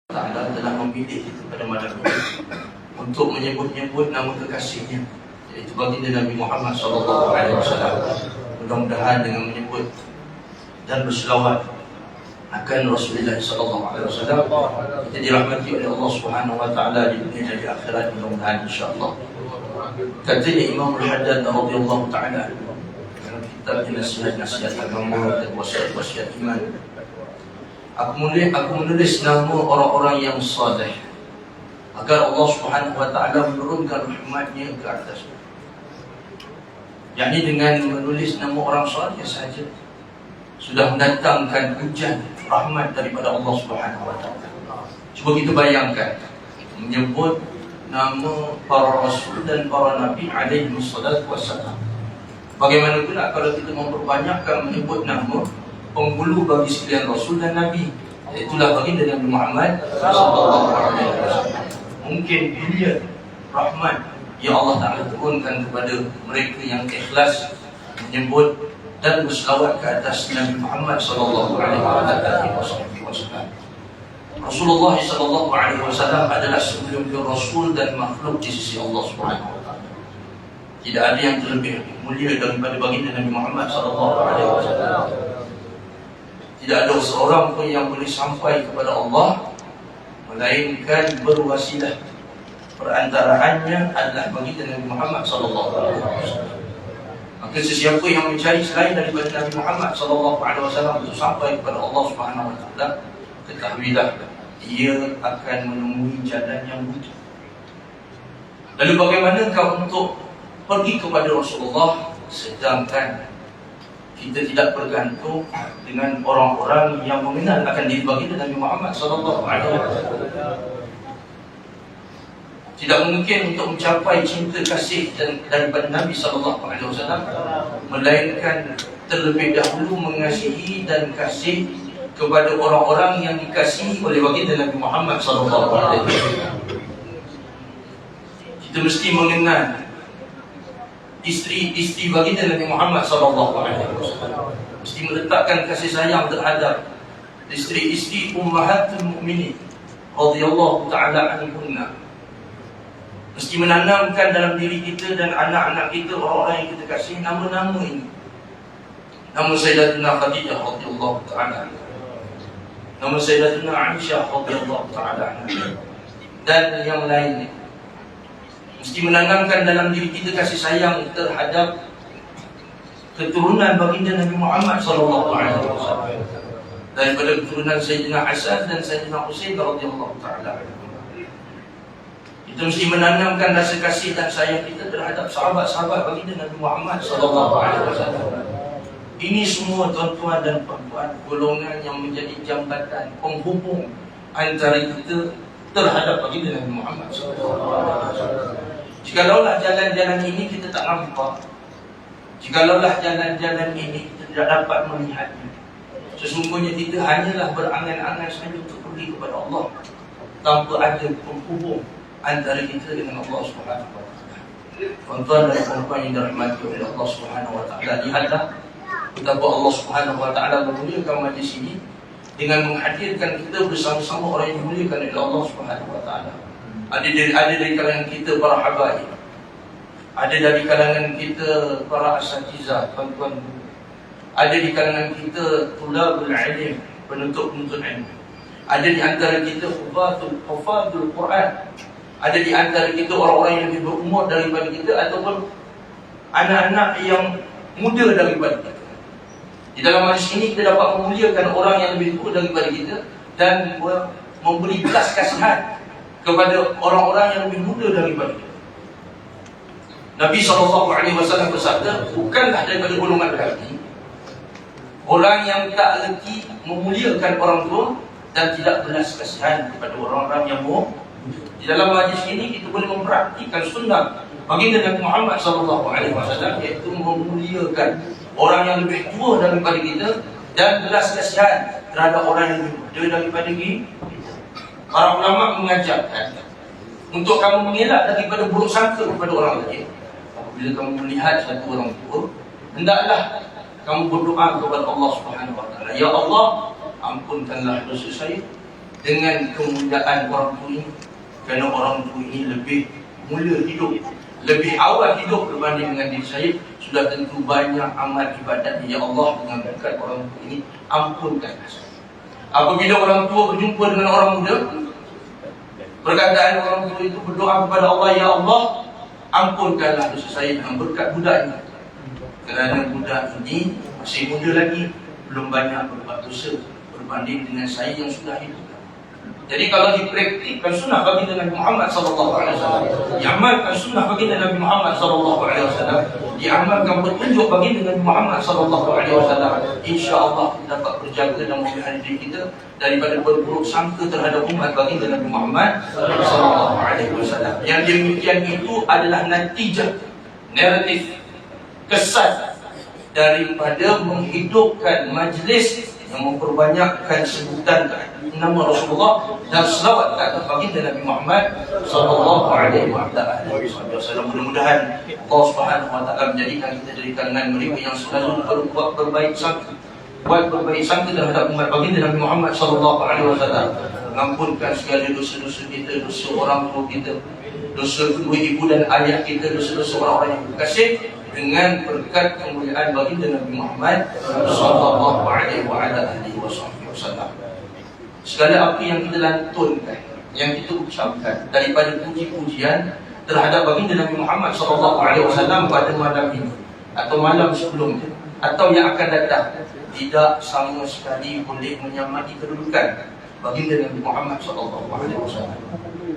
Ta'ala telah memilih kita pada malam ini untuk menyebut-nyebut nama kekasihnya, iaitu baginda Nabi Muhammad SAW. Mudah-mudahan dengan menyebut dan berselawat akan Rasulullah SAW kita dirahmati oleh Allah Subhanahu Wa Taala di dunia dan di akhirat, mudah-mudahan insya-Allah. Katanya Imam Al-Haddad radhiyallahu taala dalam kitabnya Nasihat Agama dan Wasiat Iman, Aku menulis nama orang-orang yang saleh agar Allah Subhanahu Wa Taala menurunkan rahmat-Nya ke atasnya. Yakni dengan menulis nama orang saleh saja sudah mendatangkan hujan rahmat daripada Allah Subhanahu Wa Taala. Cuba kita bayangkan menyebut nama para rasul dan para nabi alaihi wassalatu wassalam. Bagaimana pula kalau kita memperbanyakkan menyebut nama penghulu bagi sekalian Rasul dan Nabi, itulah baginda Nabi Muhammad SAW. Mungkin bilion rahmat yang Allah Ta'ala turunkan kepada mereka yang ikhlas menyebut dan berselawat ke atas Nabi Muhammad SAW. Rasulullah SAW adalah sebelum Rasul dan makhluk di sisi Allah Subhanahu Wa Taala. Tidak ada yang terlebih mulia daripada baginda Nabi Muhammad SAW. Tidak ada seorang pun yang boleh sampai kepada Allah melainkan berwasilah, perantaraannya adalah baginda Nabi Muhammad SAW. Maka sesiapa yang mencari selain daripada Nabi Muhammad SAW untuk sampai kepada Allah Subhanahu Wa Taala, ketahuilah ia akan menemui jalan yang buntu. Lalu bagaimanakah untuk pergi kepada Rasulullah sedangkan kita tidak bergantung dengan orang-orang yang mengenal akan diri baginda Nabi Muhammad SAW. Tidak mungkin untuk mencapai cinta kasih daripada Nabi SAW, melainkan terlebih dahulu mengasihi dan kasih kepada orang-orang yang dikasihi oleh baginda Nabi Muhammad SAW. Kita mesti mengenal isteri baginda Nabi Muhammad SAW. Mesti meletakkan kasih sayang terhadap isteri-isteri ummahatul mukminin radhiyallahu ta'ala anhunna. Mesti menanamkan dalam diri kita dan anak-anak kita, orang-orang yang kita kasih, nama-nama ini. Nama Sayyidatina Khadijah radhiyallahu ta'ala, nama Sayyidatina Aisyah radhiyallahu ta'ala, dan yang lainnya. Mesti menanamkan dalam diri kita kasih sayang terhadap keturunan baginda Nabi Muhammad SAW, daripada keturunan Sayyidina Hasan dan Sayyidina Husain radhiyallahu ta'ala. Kita mesti menanamkan rasa kasih dan sayang kita terhadap sahabat-sahabat baginda Nabi Muhammad SAW. Ini semua tuan-tuan dan puan-puan golongan yang menjadi jambatan penghubung antara kita terhadap baginda Nabi Muhammad SAW. Jikalaulah jalan-jalan ini kita tak nampak, jikalaulah jalan-jalan ini kita tidak dapat melihatnya, sesungguhnya kita hanyalah berangan-angan saja untuk pergi kepada Allah tanpa ada penghubung antara kita dengan Allah Subhanahu Wa Taala. Tuan-tuan dan puan-puan yang dirahmati oleh Allah Subhanahu Wa Taala, lihatlah betapa Allah Subhanahu Wa Taala memuliakan majlis ini dengan menghadirkan kita bersama-sama orang yang dimuliakan oleh Allah Subhanahu Wa Taala. Ada dari kalangan kita para habaib, ada dari kalangan kita para asatizah, tuan-tuan, ada di kalangan kita tulabul ilm, penuntut-penuntut ilmu, ada di antara kita hufadul Quran, ada di antara kita orang-orang yang lebih berumur daripada kita ataupun anak-anak yang muda daripada kita. Di dalam majlis ini kita dapat memuliakan orang yang lebih tua daripada kita dan memberi belas kasihan kepada orang-orang yang lebih muda daripada kita. Nabi SAW bersabda, bukanlah daripada golongan kami orang yang tak reti memuliakan orang tua dan tidak belas kasihan kepada orang-orang yang muda. Di dalam majlis ini kita boleh mempraktikkan sunnah baginda Nabi Muhammad SAW, iaitu memuliakan orang yang lebih tua daripada kita dan belas kasihan terhadap orang yang lebih muda daripada kita. Para ulama mengajarkan untuk kamu mengelak daripada buruk sangka kepada orang lain. Apabila kamu melihat satu orang tua, hendaklah kamu berdoa kepada Allah Subhanahu Wa Taala, ya Allah, ampunkanlah dosa saya, dengan kemuliaan orang tua ini. Kerana orang tua ini lebih mula hidup, lebih awal hidup berbanding dengan diri saya. Sudah tentu banyak amal ibadat. Ya Allah, dengan berkat orang tua ini, ampunkanlah saya. Apabila orang tua berjumpa dengan orang muda, perkataan orang tua itu berdoa kepada Allah, Ya Allah, ampunkanlah dosa saya dengan berkat budak ini. Kerana budak ini masih muda lagi, belum banyak berbuat dosa berbanding dengan saya yang sudah hidup. Jadi kalau dipraktikkan sunnah baginda Nabi Muhammad SAW, diamalkan sunnah baginda Nabi Muhammad SAW, diamalkan petunjuk baginda Nabi Muhammad SAW, insya-Allah kita dapat berjaga dan memelihara diri kita daripada berburuk sangka terhadap umat baginda Nabi Muhammad SAW. Yang demikian itu adalah natijah naratif kesan daripada menghidupkan majlis yang memperbanyakkan sebutan nama Rasulullah dan selawat ke atas baginda Nabi Muhammad sallallahu alaihi wasallam. Mudah-mudahan Allah Subhanahu wa taala menjadikan kita dari kalangan mereka yang selalu berbuat berbaik sangka terhadap umat baginda Nabi Muhammad sallallahu alaihi wasallam. Mengampunkan segala dosa-dosa kita, dosa orang tua kita, dosa kedua ibu dan ayah kita, dosa-dosa orang-orang yang berkasih, dengan berkat kemuliaan baginda Nabi Muhammad sallallahu alaihi wasallam. Segala apa yang kita lantunkan, yang kita ucapkan daripada puji-pujian terhadap baginda Nabi Muhammad sallallahu alaihi wasallam pada malam ini atau malam sebelumnya atau yang akan datang, tidak sama sekali boleh menyamai kedudukan baginda Nabi Muhammad sallallahu alaihi wasallam.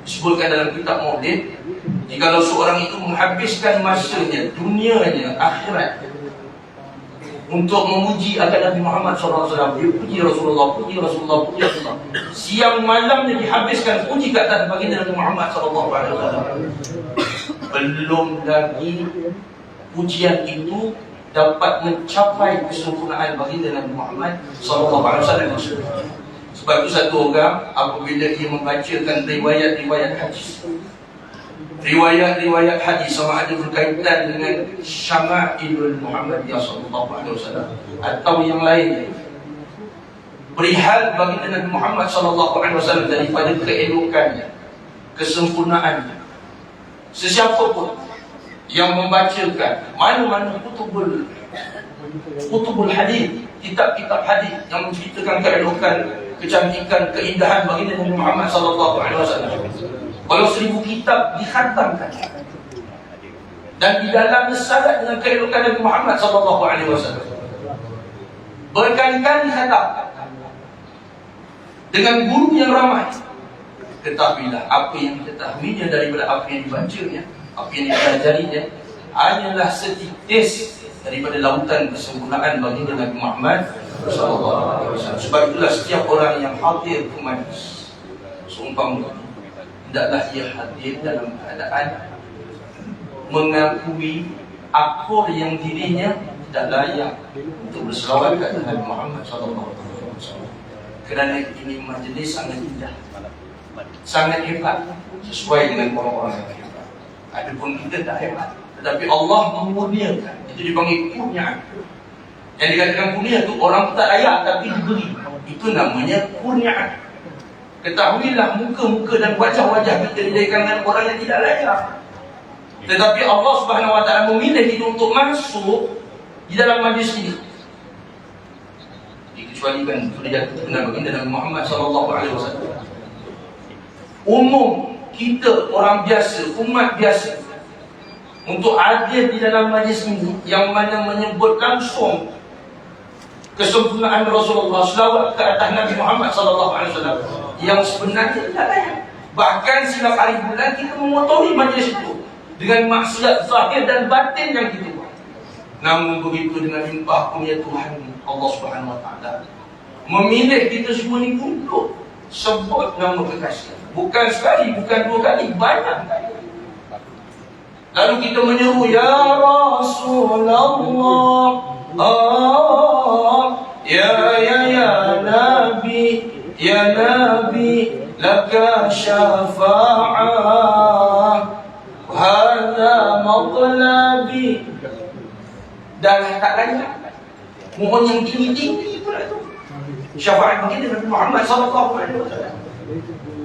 Disebutkan dalam kitab Maulid, jikalau seorang itu menghabiskan masanya, dunianya, akhirat untuk memuji akan Nabi Muhammad SAW, dia puji Rasulullah, puji Rasulullah, puji Rasulullah, siang malam dia dihabiskan puji ke atas baginda Nabi Muhammad SAW, belum lagi pujian itu dapat mencapai kesempurnaan baginda Nabi Muhammad SAW. Sebab itu satu orang apabila dia membacakan riwayat-riwayat hadis, riwayat-riwayat hadis sama ada berkaitan dengan Syama'ilul Muhammadiyah sallallahu alaihi wasallam atau yang lain, perihal baginda Nabi Muhammad sallallahu alaihi wasallam daripada keelokannya, kesempurnaannya, sesiapa pun yang membacakan mana-mana kutubul hadis, kitab-kitab hadis yang menceritakan keelokan, kecantikan, keindahan baginda Nabi Muhammad sallallahu alaihi wasallam, kalau 1000 kitab dikhatamkan dan di dalamnya syarat dengan keelokan Nabi Muhammad sallallahu alaihi wasallam, berkali-kali khatam dengan guru yang ramai, ketahuilah apa yang diketahuinya daripada apa yang dibacanya, apa yang dipelajarinya hanyalah setitis daripada lautan kesempurnaan baginda Nabi Muhammad sallallahu alaihi wasallam. Sebab itulah setiap orang yang hadir ke majlis seumpama hendaklah ia hadir dalam keadaan mengakui akor yang dirinya tidak layak untuk berselawat kepada Nabi Muhammad sallallahu alaihi wasallam. Kerana ini majlis sangat indah, sangat hebat, sesuai dengan orang-orang yang hebat. Adapun kita tak hebat, tetapi Allah memurniakan. Itu dipanggil kurniaan. Yang dikatakan kurnia itu orang tak layak tapi diberi. Itu namanya kurniaan. Ketahuilah muka-muka dan wajah-wajah kita dari kalangan orang yang tidak layak, tetapi Allah Subhanahu wa taala memilih itu untuk masuk di dalam majlis ini. Dikecualikan itu dijatuhkan baginda Nabi Muhammad sallallahu alaihi wasallam. Umum kita orang biasa, umat biasa, untuk hadir di dalam majlis ini yang mana menyebut langsung kesempurnaan Rasulullah, selawat ke atas Nabi Muhammad sallallahu alaihi wasallam, yang sebenarnya tidak layak. Bahkan silap hari bulan kita mengotori majlis itu dengan maksiat zahir dan batin yang kita buat. Namun begitu dengan limpah kurnia Tuhan Allah Subhanahu wa taala memilih kita semua ni untuk sebut nama kekasih. Bukan sekali, bukan dua kali, banyak kali. Lalu kita menyeru, Ya Rasulullah, ya Nabi, ya Nabi, laka syafa'ah, hadha matlabi. Dan tak layak, mohon yang tinggi-tinggi pula tu, syafaat baginda Nabi Muhammad sallallahu alaihi wasallam.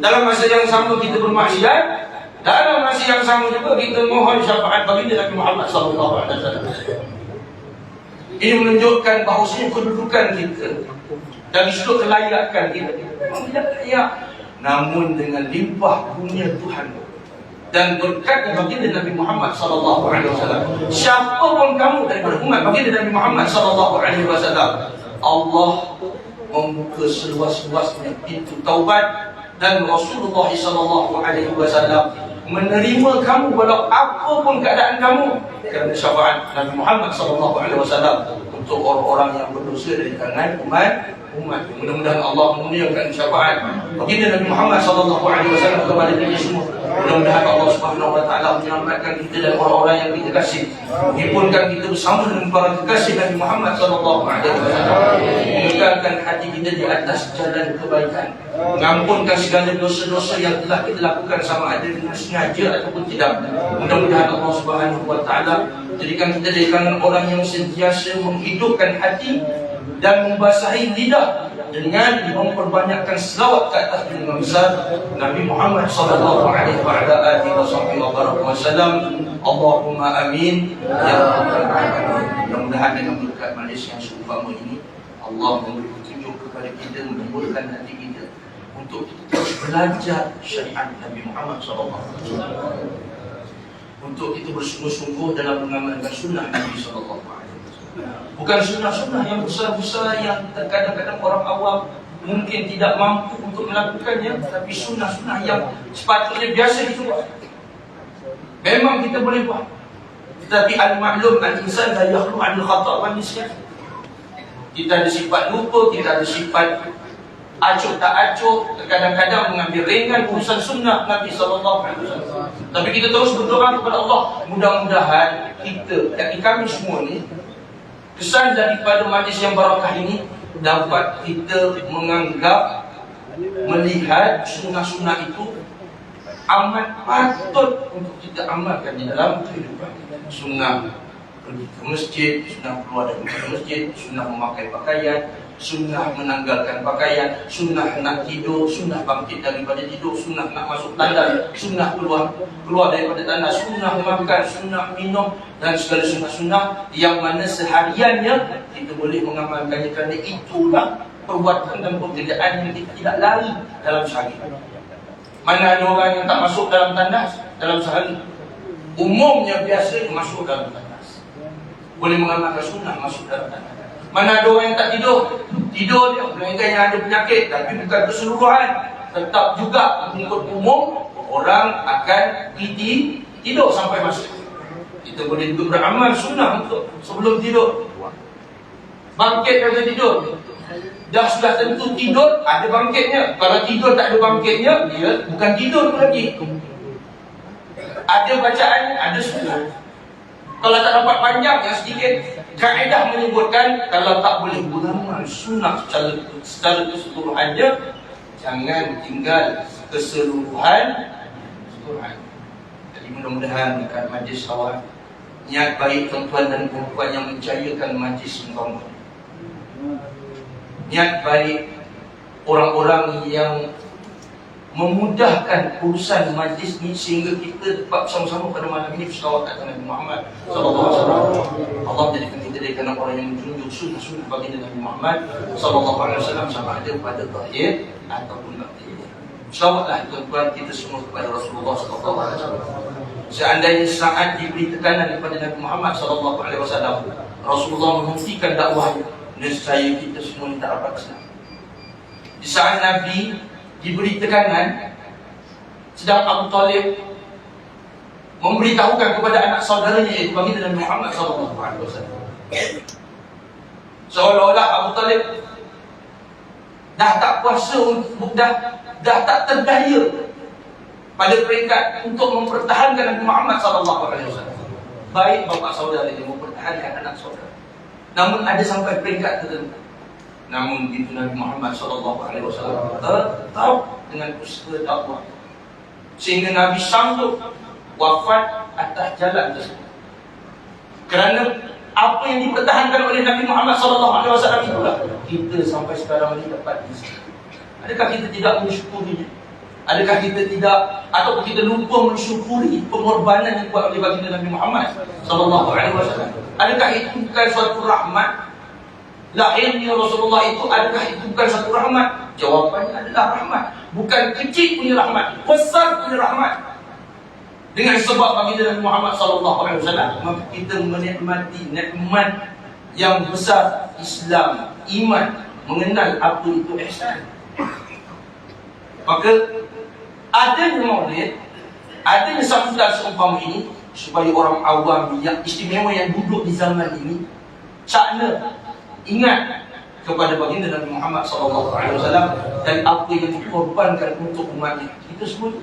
Dalam masa yang sama kita bermaksiat, dalam masa yang sama juga kita mohon syafaat baginda Nabi Muhammad SAW. Ini menunjukkan bahawasanya kedudukan kita dan sudut kelayakan kita memang tidak layak, namun dengan limpah punya Tuhan dan berkat baginda Nabi Muhammad SAW. Siapa pun kamu daripada umat baginda Nabi Muhammad SAW, Allah membuka seluas-luasnya pintu taubat, dan Rasulullah SAW menerima kamu walau apa pun keadaan kamu kerana syafaat Nabi Muhammad SAW untuk orang-orang yang berdosa dari kalangan umat. Mudah-mudahan Allah memuliakan syafaat baginda Nabi Muhammad SAW kepada kita semua. Mudah-mudahan Allah Subhanahu Wa Taala menyelamatkan kita dan orang-orang yang kita kasih, himpunkan kita bersama dengan para kekasih Nabi Muhammad SAW, mengekalkan hati kita di atas jalan kebaikan, mengampunkan segala dosa-dosa yang telah kita lakukan sama ada dengan sengaja ataupun tidak. Mudah-mudahan Allah Subhanahu Wa Taala jadikan kita dari kalangan orang yang sentiasa menghidupkan hati dan membasahi lidah dengan memperbanyakkan selawat ke atas junjungan besar Nabi Muhammad sallallahu alaihi wasallam. Allahumma amin ya rabbal alamin. Mudah-mudahan dengan berkat majlis yang seumpama ini Allah memberi petunjuk kepada kita, menumbuhkan hati kita untuk kita terus belajar syariat Nabi Muhammad sallallahu alaihi wasallam, untuk kita bersungguh-sungguh dalam mengamalkan sunnah Nabi sallallahu alaihi wasallam. Bukan sunnah-sunnah yang besar-besar yang kadang-kadang orang awam mungkin tidak mampu untuk melakukannya, tapi sunnah-sunnah yang sepatutnya biasa kita buat. Memang kita boleh buat, tetapi al-ma'lum al-insan la yakhlu 'anil khata' wa nisyan. Kita ada sifat lupa, kita ada sifat acuh tak acuh, kadang-kadang mengambil ringan urusan sunnah Nabi SAW. Tapi kita terus berdoa kepada Allah, mudah-mudahan kita, yakni kami semua ni, kesan daripada majlis yang barakah ini dapat kita menganggap, melihat sunnah-sunnah itu amat patut untuk kita amalkan di dalam kehidupan. Sunnah pergi ke masjid, sunnah keluar dari masjid, sunnah memakai pakaian, sunnah menanggalkan pakaian, sunnah nak tidur, sunnah bangkit daripada tidur, sunnah nak masuk tandas, sunnah keluar daripada tandas, sunnah makan, sunnah minum, dan segala sunnah-sunnah yang mana sehariannya kita boleh mengamalkannya, kerana itulah perbuatan dan pekerjaan yang kita tidak lari dalam sehari. Mana ada orang yang tak masuk dalam tandas dalam sehari? Umumnya biasa masuk dalam tandas, boleh mengamalkan sunnah masuk dalam tandas. Mana ada orang yang tak tidur dia, melainkan yang ada penyakit, tapi bukan keseluruhan, tetap juga mengikut umum orang akan tidur sampai masuk. Kita boleh juga beramal sunnah untuk sebelum tidur, bangkit daripada tidur. Dah sudah tentu tidur, ada bangkitnya. Kalau tidur tak ada bangkitnya, dia bukan tidur lagi. Ada bacaan, ada sunnah. Kalau tak dapat panjang, yang sedikit. Kaedah menyebutkan kalau tak boleh beramal sunnah secara keseluruhannya, jangan tinggal keseluruhan. Jadi mudah-mudahan dekat majlis awal, niat baik tuan-tuan dan puan yang menjayakan majlis umpama, niat baik orang-orang yang memudahkan urusan majlis ni sehingga kita dapat bersama-sama pada malam ini berselawat atas Nabi Muhammad SAW. Allah menjadikan kita dari kalangan orang yang menjunjung sunnah-sunnah baginda Nabi Muhammad SAW, sama ada pada zahir ataupun batin. Selawatlah tuan-tuan kita semua kepada Rasulullah SAW. Seandainya saat diberi tekanan kepada Nabi Muhammad SAW, Rasulullah menghentikan dakwahnya, nescaya kita semua ni tak dapat senang. Di saat Nabi diberi tekanan, sedang Abu Talib memberitahukan kepada anak saudaranya, iaitu baginda Nabi Muhammad SAW, seolah-olah Abu Talib dah tak kuasa, dah tak terdaya pada peringkat untuk mempertahankan Nabi Muhammad SAW. Baik bapa saudara dia mempertahankan anak saudara, namun ada sampai peringkat tertentu. Namun begitu Nabi Muhammad SAW tetap dengan usaha dakwah, sehingga Nabi sanggup wafat atas jalan tersebut. Kerana apa yang dipertahankan oleh Nabi Muhammad SAW itulah kita sampai sekarang ini dapat di sini. Adakah kita tidak mensyukurinya? Adakah kita tidak, atau kita lupa mensyukuri pengorbanan yang dibuat oleh baginda Nabi Muhammad sallallahu alaihi wasallam? Adakah itu bukan suatu rahmat? Lahirnya Rasulullah itu, adakah itu bukan satu rahmat? Jawapannya adalah rahmat. Bukan kecil punya rahmat, besar punya rahmat. Dengan sebab baginda Nabi Muhammad sallallahu alaihi wasallam, maka kita menikmati nikmat yang besar Islam, iman, mengenal apa itu ihsan. Maka adanya maulid, adanya sambutan seumpama ini, supaya orang awam yang istimewa yang duduk di zaman ini cakna ingat kepada baginda Nabi Muhammad SAW dan apa yang dikorbankan untuk umatnya. Kita semua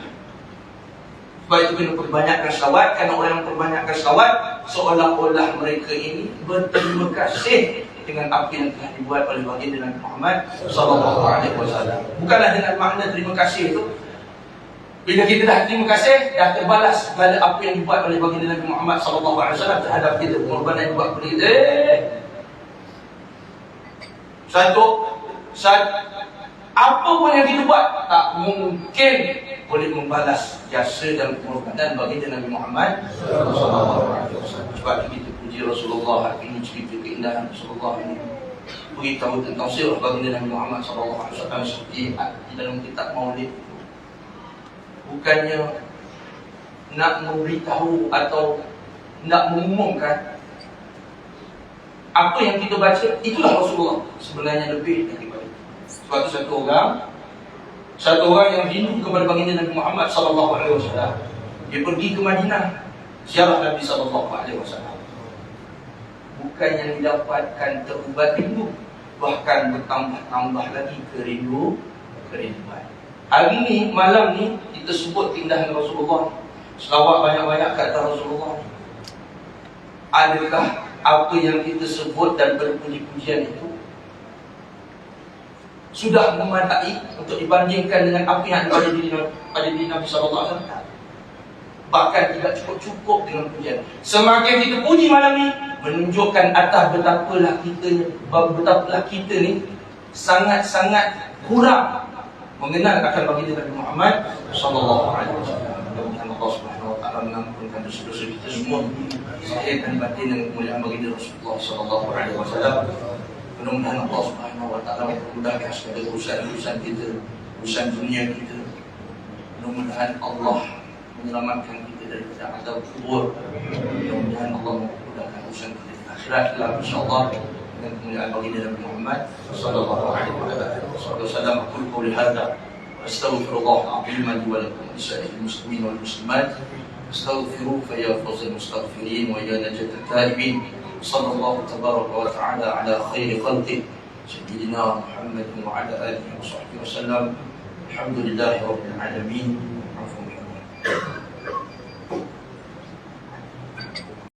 sebab itu kena perbanyakkan selawat. Kerana orang yang perbanyakkan selawat, seolah-olah mereka ini berterima kasih dengan apa yang telah dibuat oleh baginda Nabi Muhammad SAW. Bukanlah dengan makna terima kasih itu, bila kita dah terima kasih, dah terbalas segala apa yang dibuat oleh baginda Nabi Muhammad SAW terhadap kita, pengorbanan yang dibuat oleh kita. Apa pun yang kita buat tak mungkin boleh membalas jasa dan pengorbanan baginda Nabi Muhammad SAW. Sebab kita puji Rasulullah hari ini, cerita keindahan Rasulullah ini, beritahu tentang sirah baginda Nabi Muhammad SAW seperti di dalam kitab Maulid. Bukannya nak memberitahu atau nak mengumumkan apa yang kita baca, itulah Rasulullah. Sebenarnya lebih daripada itu. Sebab itu satu orang yang rindu kepada baginda Nabi Muhammad SAW, dia pergi ke Madinah, ziarah Nabi SAW. Bukan yang didapatkan terubat rindu, bahkan bertambah-tambah lagi kerinduan. Hari ni, malam ni, kita sebut keindahan Rasulullah, selawat banyak-banyak ke atas Rasulullah. Adakah apa yang kita sebut dan berpuji-pujian itu sudah memadai untuk dibandingkan dengan apa yang ada di Nabi SAW? Bahkan tidak cukup dengan pujian. Semakin kita puji malam ni, menunjukkan atas betapalah kita ni sangat-sangat kurang mengenal akan baginda Nabi Muhammad SAW. Mudah-mudahan Allah Subhanahu Wa Taala mengampunkan dosa-dosa kita semua, sahihkan batin dengan kemuliaan baginda Rasulullah SAW. Mudah-mudahan Allah Subhanahu Wa Taala memudahkan segala urusan-urusan kita, urusan dunia kita. Mudah-mudahan Allah menyelamatkan kita daripada azab kubur. Mudah-mudahan Allah memudahkan urusan kita di akhirat kelak, insya-Allah, dengan kemuliaan baginda Nabi Muhammad sallallahu alaihi wasallam. Aku qouli hadza astaghfirullah al-azim li wa lakum wa lisa'il muslimin wal muslimat. Astaghfiru fa ya fawzal mustaghfirin wa ya najat at-taibin. Sallallahu tabaraka wa ta'ala ala khairi khalqih sayyidina Muhammad wa ala alihi wa sahbihi wasallam. Alhamdulillahi rabbil alamin.